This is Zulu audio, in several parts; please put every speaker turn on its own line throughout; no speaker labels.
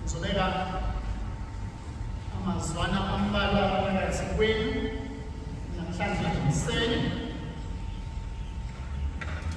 ngizobeka amazwana ambalwa phakathi kwenu namhlanje ekuseni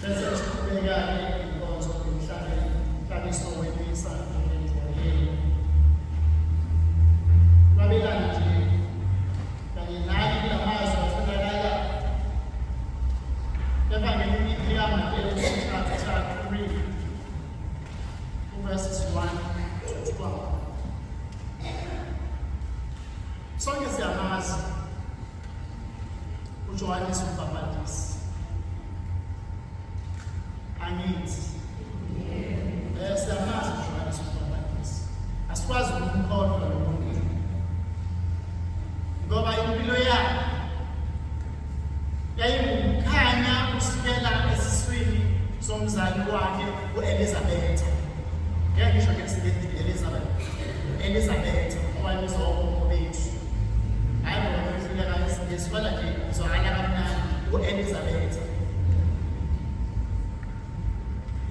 bese siqhubeka-ke inkonzo yomhlabiso wemisa enjwayeni. Babelane nje kanye naye kula mazwi atholakala evangelini likaMateyu chapter 3 verses 1 to 12. Sonke siyamazi uJohannes uMbhapatisi. Angithi siyamazi uJohannes uMbhapatisi. Asikwazi ukumkholwa lo muntu ngoba impilo yakhe yayingukukhanya kusukela esiswini somzali wakhe u-Elizabeth. Ngeke ngisho ngesiBhayibheli Elizabeth owayebizwa ukhokho bethu. Hayi ngoba ngifika ngesifana nje ngizwakala kamnandi u-Elizabeth.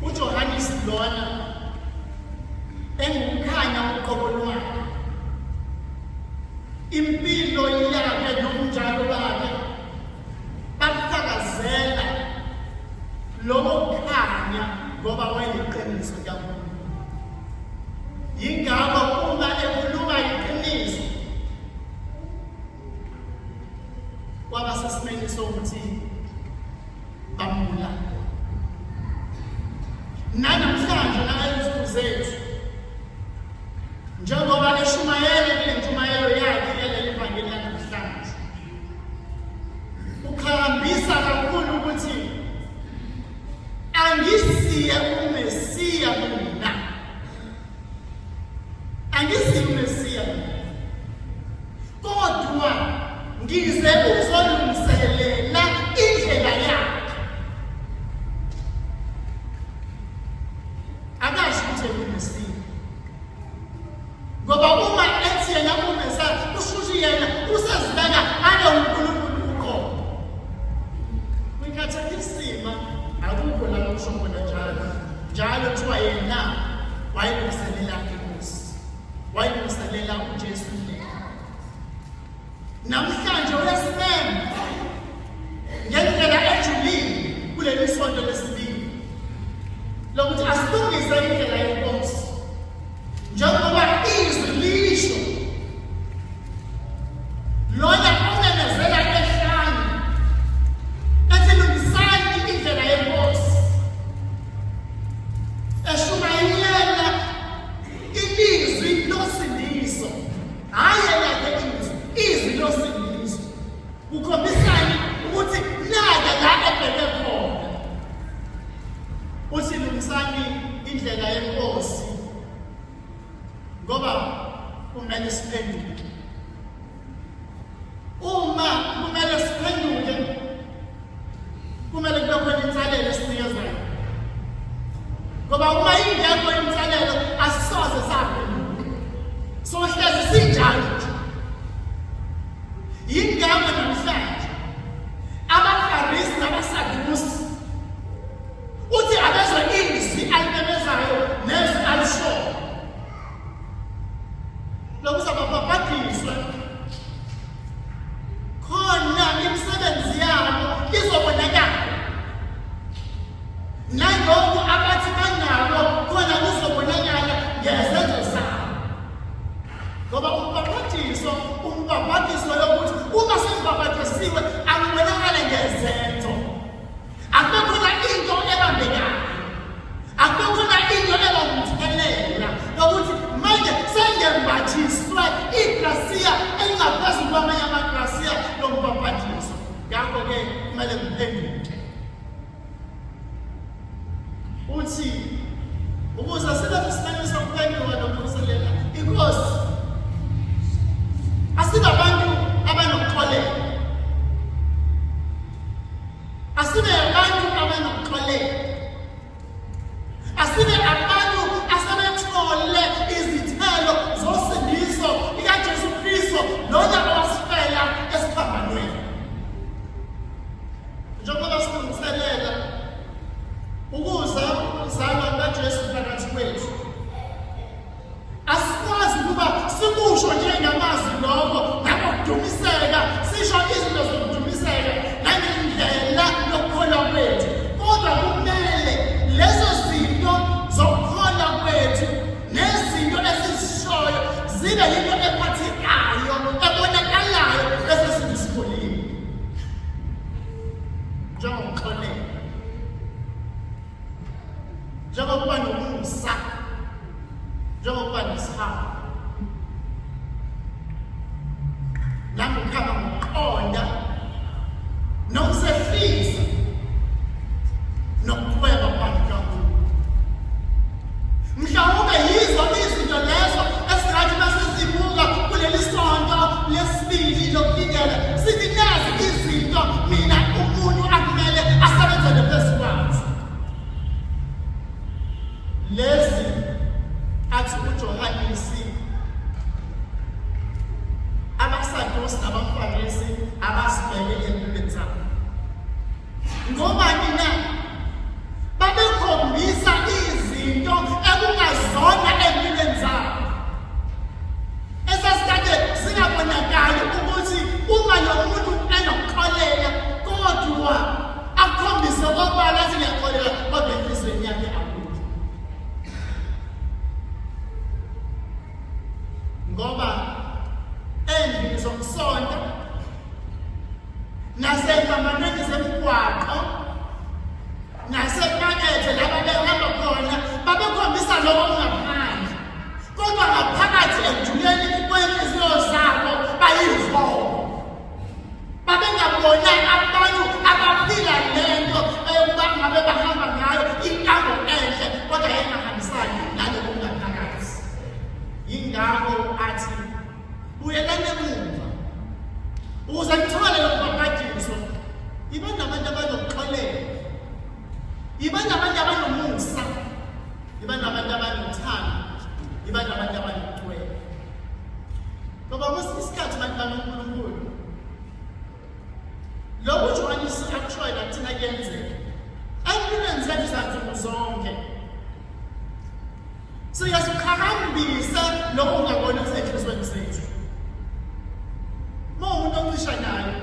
uJohannes lona engukukhanya uqobo lwakhe, impilo yakhe nobunjalo bakhe bakufakazela lobo kukhanya ngoba wayeyiqiniso kakhulu. Yingakho uma ekhuluma iqiniso kwaba sesimeni sokuthi bamula. Namhlanje nangalensuku zethu njengoba eshumayele kule ntshumayelo yakhe yaleli vangeli lanamhlanje ukhambisa kakhulu ukuthi angisiye uMesiya mina, angisiye uMesiya mina, kodwa ngize ukuzolungiselela indlela yakhe. Akasho ukuthi uMesiya ngoba uma ethi yena uMesiya usho yena usazibeka alo uNkulunkulu ukhona. Kwikhathi isima akukho la kusho khona njalo kuthiwa yena wayelungiselela inkosi, wayelungiselela uJesu indlela. Namhlanje uyasimema ngendlela ejulile kuleli sonto lesibili lokuthi asilungise indlela yenkosi njengoba izwi lisho lona umemezela ehlane esilungisani indlela yenkosi, eshumayela ilizwi losindiso, hhayi elakhe izwi losindiso, kukhombisani ukuthi naka la ebheke khona uthi lungisani indlela yenkosi ngoba kumele siphenduke. Uma kumele siphenduke kumele kube khona inselelo esinikezwayo ngoba uma ingekho inselelo asisoze saphenduka, sohlezi sinjalo nje. Yingakho namhlanje abaFarisi nabaSadusi uthi abezwe izwi alimemezayo nezwi alishoyo lokuthi ababhabhadiswe khona Sikusho njengamazwi lokho nangokudumiseka, sisho izinto zokudumiseka nangendlela yokukholwa kwethu. Kodwa kumele lezo zinto zokukholwa kwethu nezinto esizishoyo zibe yinto ephathekayo, ebonakalayo bese sizikholile. Njengokukholeka, njengokuba nomusa, njengokuba nesihaba, nangokuhamba ngokuqonda, nokusehlisa, nokuhweba phambi kaNkulunkulu. Mhlawumbe yizo izinto lezo esingathi masizibuka kuleli sonto lesibili lokulindela, sithi nazi izinto mina umuntu akumele asebenzele phezu kwazo. Lezi athi uJohanesi, abasadusi nabaFarisi abasibheke empilweni zabo. Ngobani na? Babekhombisa izinto ekungazona empilweni zabo, esasikade zingabonakali ukuthi uma lo muntu enokukholeka, kodwa akhombise okubala zingakholeka kodwa enhlizweni yakhe akukho. Ngoba endlini zokusonta nasey'mamanyweni zemigwaqo nasemakethe laba behamba khona babekhombisa lokho okungaphandle, kodwa ngaphakathi ekujuleni kwenhliziyo zabo bayivolo. Babengabona abantu abaphila lento eyokuba ngabe bahamba ngayo intambo enhle kodwa yayingahambisani naloko kungaphakathi. Yingakho athi buyelani emuva ukuze nithole lokubhaphathiswa. Ibe nabantu abanokuxolela, ibe nabantu abanomusa, ibe nabantu abanothando, ibe nabantu abanokucwela. Ngoba kwesinye isikhathi abantu banoNkulunkulu, lokhu uJohanesi akushoyo nakuthina kuyenzeka empilweni zethu zansuku zonke. Siyasiqhakambisa lokho ungaboni kusenhlizweni zethu. Uma umuntu oncishanayo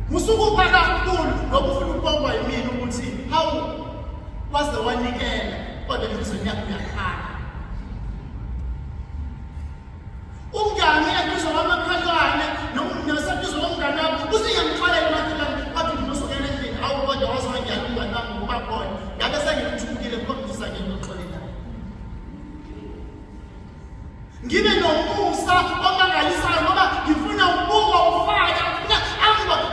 musukuba kakhulu ngoba ufuna ukubongwa yimina ukuthi hawu waze wanikela kodwa enhlizweni yakho uyakhala. Umngane eduze kwamakhalwane noseduze komngane wakho usiyamxolela umakhelwane wathi ngizosukela endlini, hawu kodwa waze wangiyala umngane wami ngoba khona ngabe sengimthukile khombisa ngengoxolelayo. Ngibe nomusa omangalisayo ngoba ngifuna ukubuka ufaka, ngifuna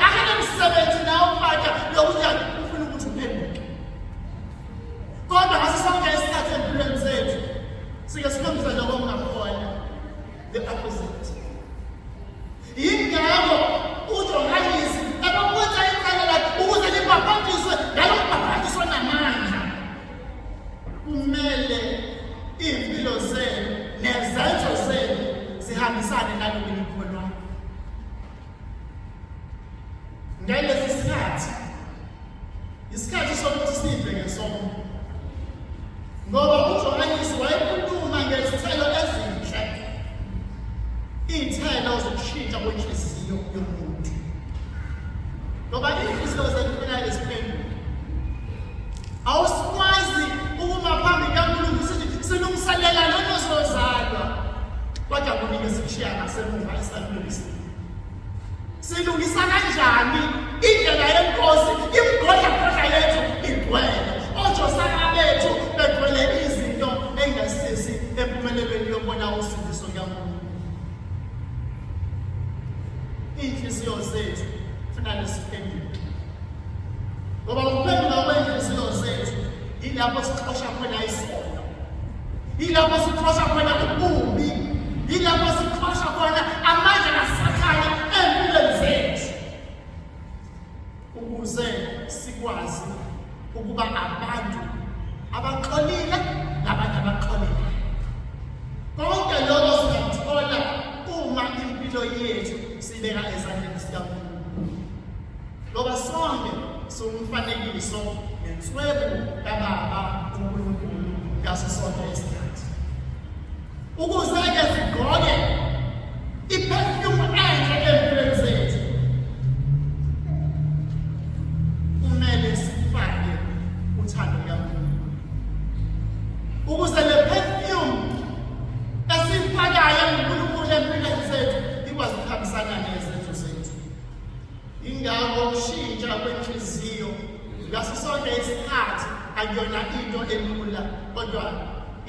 akade msebenzi nawo ufaka yokuthi ufuna ukuthi uphenduke. Kodwa ngaso sonke isikhathi empilweni zethu sike sikhombisa lokho okungakhona, the opposite. Yingakho uJohanesi ebakwenza icala lakhe ukuze libhaphathizwe ngalo kubhaphathizwa namandla. Kumele iy'mpilo zenu nezenzo zenu zihambisane nalokhu enikholwayo. Ngalesi sikhathi, isikhathi sokuthi sidle ngesono, ngoba uJohanesi wayekhuluma ngezithelo ezinhle, iy'thelo zokushintsha kwenhliziyo yomuntu. Ngoba inhliziyo zethu kufanele ziphenduke. Awusikwazi ukuma phambi kaNkulunkulu sithi silungiselela lona sizozalwa, kodwa kunike sikushiya ngasemuva esalungisile. Silungisa kanjani indlela yenkosi imgodla yethu igcwele, ojosana bethu begcwele izinto engasisi empumelelweni yokubona usindiso kaNkulunkulu. Iy'nhliziyo zethu kufanele ziphenduke, ngoba ukuphenduka kwey'nhliziyo zethu yilapho sixosha khona isono, yilapho sixosha khona ububi, yilapho sixosha khona amandla kaSathane empilweni zethu, ukuze sikwazi ukuba abantu abaxolile nabantu abaxolile. Konke lokho singakuthola uma impilo yethu sibeka ezandleni zikaNkulunkulu, ngoba sonke siwumfanekiso nenswebu kaBaba uNkulunkulu ngaso sonke isikhathi. Ukuze-ke sigqoke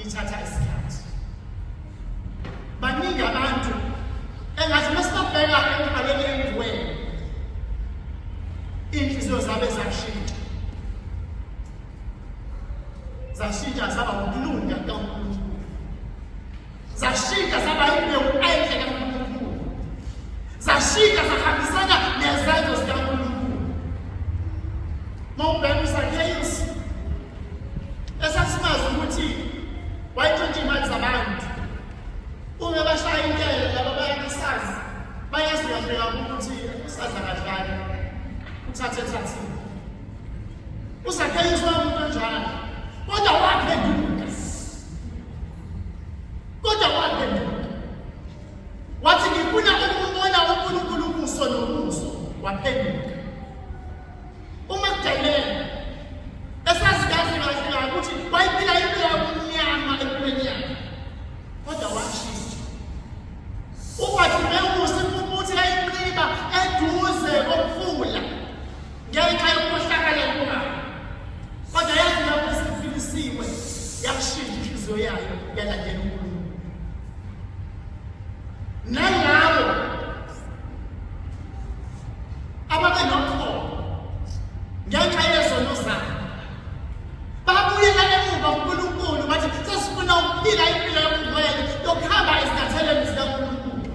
ithatha isikhathi. Baningi abantu engathi masibabheka emhlabeni engiwele inhliziyo zabo zashintsha zaba ukulunga kaNkulunkulu, zashintsha zaba imbewu enhle kaNkulunkulu, zashintsha zahambisana nezenzo zikaNkulunkulu. Mawubheka uZakheyus esasimazi ukuthi wayetshontsha imali zabantu, uma bashaya inkelo laba bayakisazi bayazi kahle kakhulu ukuthi usaza kanjani uthathe. uZakheyus wayemuntu onjalo, kodwa waphenduka. Wathi ngifuna ukubona uNkulunkulu ubuso nobuso, waphenduka. uMagdalena esazi kahle ukuthi wayiphila impilo yobumnyama empilweni yakhe, kodwa washintsha. uBhartimewu ukuthi ayinqiba eduze kokufula ngenxa yokukhohlakala kwayo, kodwa yazi lapho isifilisiwe yashintsha inhliziyo yayo yalandela uNkulunkulu. Nalabo ababe nokholo ngenxa yezono zabo babuyela emuva kuNkulunkulu, bathi sesifuna ukuphila impilo yobungcwele yokuhamba ezingathelweni zikaNkulunkulu.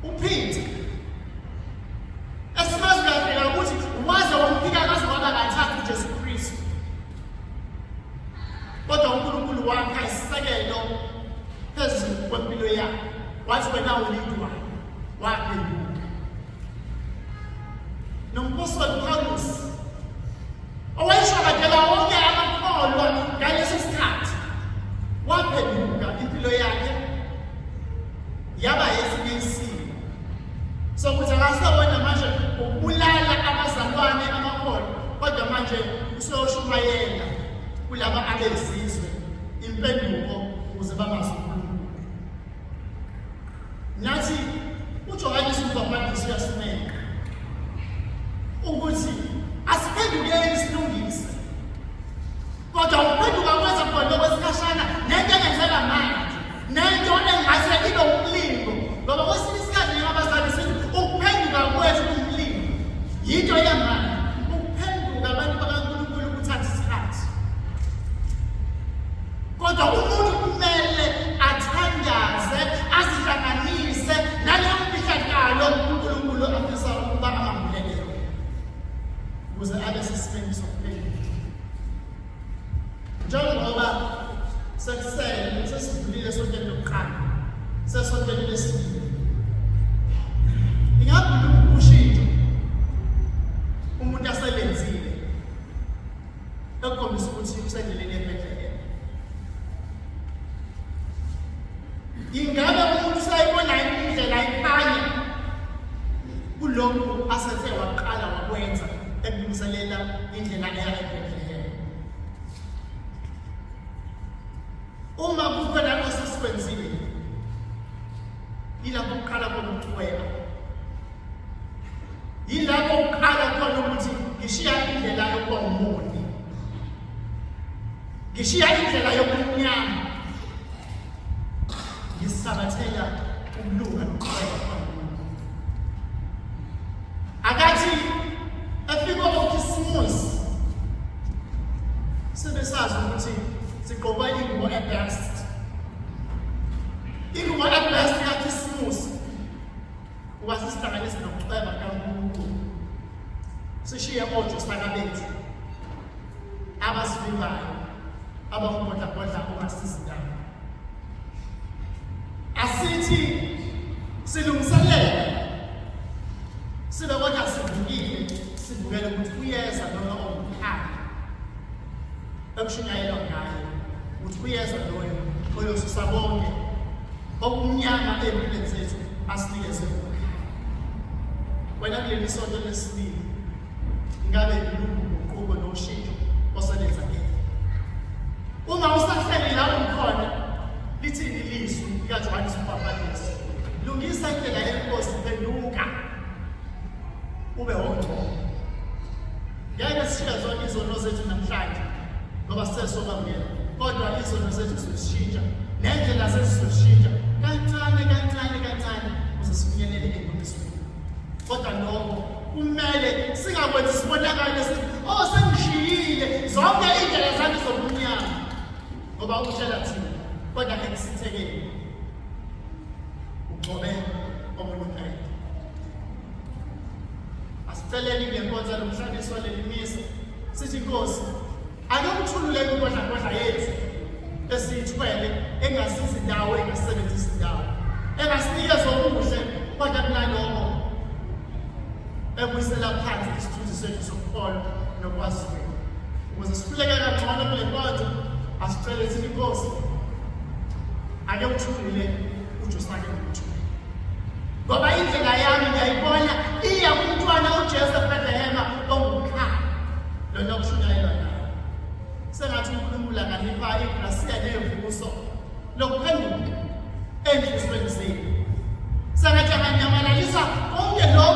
uPeter esimazi kahle ukuthi waze wamphika kaze waba kathathu uJesu Kristu, kodwa uNkulunkulu wakha isisekelo phezu kwempilo yakhe, wathi wena ulindwa, waphenduka. Nomphostoli Paulus owayeshwabadela wonke amakholwa ngalesi sikhathi, waphenduka, impilo yakhe yaba esinye isimo sokuthi akasewona manje ukubulala abazalwane amakholwa, kodwa manje useyoshumayela kulaba abezizwe impenduko ukuze babazi uNkulunkulu. Nathi uJohane uMbhaptizi uyasineka ukuthi asiphendukeni silungise, kodwa ukuphenduka kwenza khona okwesikhashana nento engenzeka manje, nento engase ibe umlingo, ngoba kwesinye isikhathi njengabazali sithi ukuphenduka kwethu umlingo yinto yamanje. Ukuphenduka abantu bakaNkulunkulu kuthatha isikhathi, kodwa umuntu kumele athandaze, azihlanganise naleyo mfihlakalo uNkulunkulu afisa ukuba amamulele ukuze abe sesimeni sokuphenduka. Njengoba sesidlulile esontweni lokuqala, sesontweni lesibili, ingabe ushintsho umuntu asebenzile ekhombisa ukuthi usendleleni eBhethlehem. Ingabe umuntu sayibona indlela ikhanya kulokhu asethe waqala wakwenza ekulungiselela indlela eya eBhethlehem. Uma kukhona osesikwenzile, yilapho kuqala khona ukucweba, yilapho kuqala khona ukuthi ngishiya indlela yokuba umoni, ngishiya indlela yobumnyama, ngisabathela ukulunga nokucweba kwaNkulunkulu. Akathi efika uKhisimusi sebesazi ukuthi sigqoka ingubo ebest, ingubo ebest kaKhisimusi ukuba sisihlanganise nokucweba kaNkulunkulu, sishiye ojosana bethu abasivimbayo, abangubodlabodla ongasizindayo. Asithi silungiselele sibe kodwa sivukile, sivukele ukuthi uyeza noma ongumkhaya ekushunyayelwa ngayo, ukuthi uyeza loyo oyosusa bonke okumnyama empilweni zethu asinikeze ukukhanya. Wena kuleli sonto lesibili, ingabe uguquko noshintsho osebenza kini? Uma usahleli la ukhona, lithini ilizwi likaJohane uMbhaptizi? Lungisa indlela yenkosi, phenduka ube ongcono. Ngeke sishiya zonke izono zethu namhlanje ngoba sesokwamukela kodwa izono zethu sizoshintsha nendlela sesizoshintsha kancane ukuze sifinyelele ekumisweni. Kodwa lokho kumele singakwenzi sibonakale sithi sengishiyile zonke indlela zami zobumnyama ngoba utshela thina kodwa ekusithekeni ugcobe omunye umuntu. Asiceleni ngenkonzo lomshaniso lelimisa sithi Nkosi ake uthulule inkodla yethu esiyithwele engasizi indawo engasebenzisi indawo engasinikeza okuhle kodwa kunalokho ebuyisela phansi isithunzi sethu sokukholwa nokwaziwa ukuze sikhuleke kangcono kule nkonzo. Asicele sithi Nkosi ake uthulule uJosake ukuthula ngoba indlela yami ngiyayibona iya kumntwana uJesu eBethlehem ongukhaya lona kushunyayelwa naye. Sengathi uNkulunkulu anganipha igrasiya nevuso lokuphenduka enhliziyweni zenu. Sengathi anganyamalalisa konke lokho